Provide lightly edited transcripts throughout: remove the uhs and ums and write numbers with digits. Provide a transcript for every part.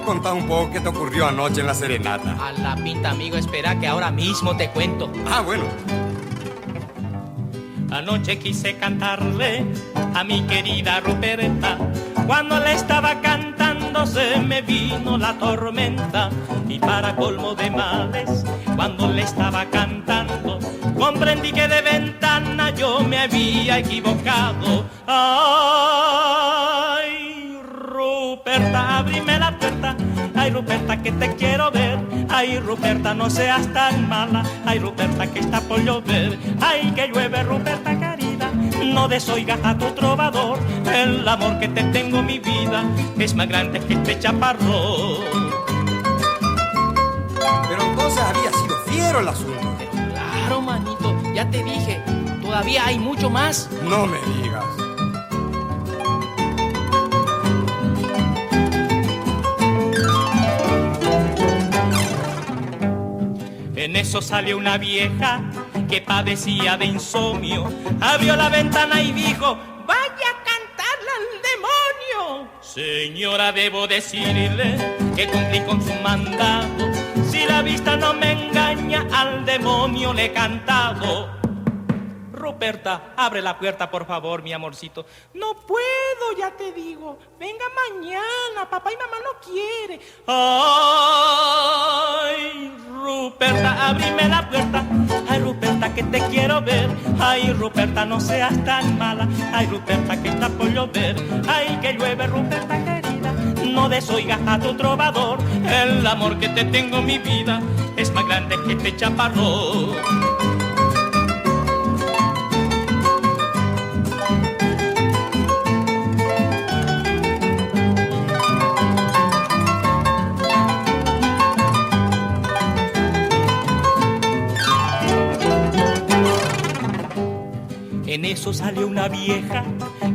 contá un poco qué te ocurrió anoche en la serenata. A la pinta, amigo, espera que ahora mismo te cuento. Ah, bueno. Anoche quise cantarle a mi querida Ruperta. Cuando le estaba cantando se me vino la tormenta. Y para colmo de males, cuando le estaba cantando, comprendí que de ventana yo me había equivocado. Ay, Ruperta, ábrime la puerta. Ay, Ruperta, que te quiero ver. Ay, Ruperta, no seas tan mala. Ay, Ruperta, que está por llover. Ay, que llueve, Ruperta querida. No desoigas a tu trovador. El amor que te tengo, mi vida, es más grande que este chaparrón. Pero entonces había sido fiero el asunto. Pero claro, manito, ya te dije, todavía hay mucho más. No me digas. En eso salió una vieja que padecía de insomnio. Abrió la ventana y dijo: vaya a cantarle al demonio. Señora, debo decirle que cumplí con su mandado. Si la vista no me engaña, al demonio le he cantado. Ruperta, abre la puerta, por favor, mi amorcito. No puedo, ya te digo. Venga mañana, papá y mamá no quieren. Ay, Ruperta, abrime la puerta. Ay, Ruperta, que te quiero ver. Ay, Ruperta, no seas tan mala. Ay, Ruperta, que está por llover. Ay, que llueve, Ruperta querida. No desoigas a tu trovador. El amor que te tengo, mi vida, es más grande que este chaparrón. En eso salió una vieja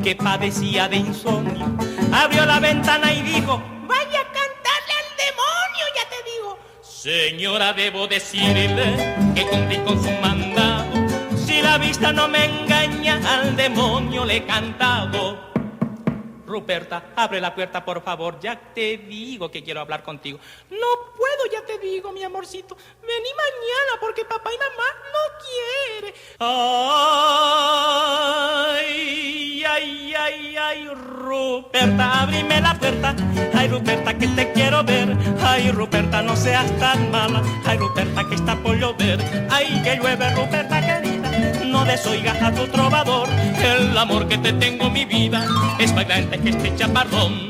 que padecía de insomnio. Abrió la ventana y dijo: vaya a cantarle al demonio, ya te digo. Señora, debo decirle que cumplí con su mandado. Si la vista no me engaña, al demonio le he cantado. Ruperta, abre la puerta, por favor, ya te digo que quiero hablar contigo. No puedo, ya te digo, mi amorcito. Vení mañana porque papá y mamá no quieren. Ay, ay, ay, ay, Ruperta, ábrime la puerta. Ay, Ruperta, que te quiero ver. Ay, Ruperta, no seas tan mala. Ay, Ruperta, que está por llover. Ay, que llueve, Ruperta querida. No desoigas a tu trovador. El amor que te tengo, mi vida, es más grande que este chaparrón.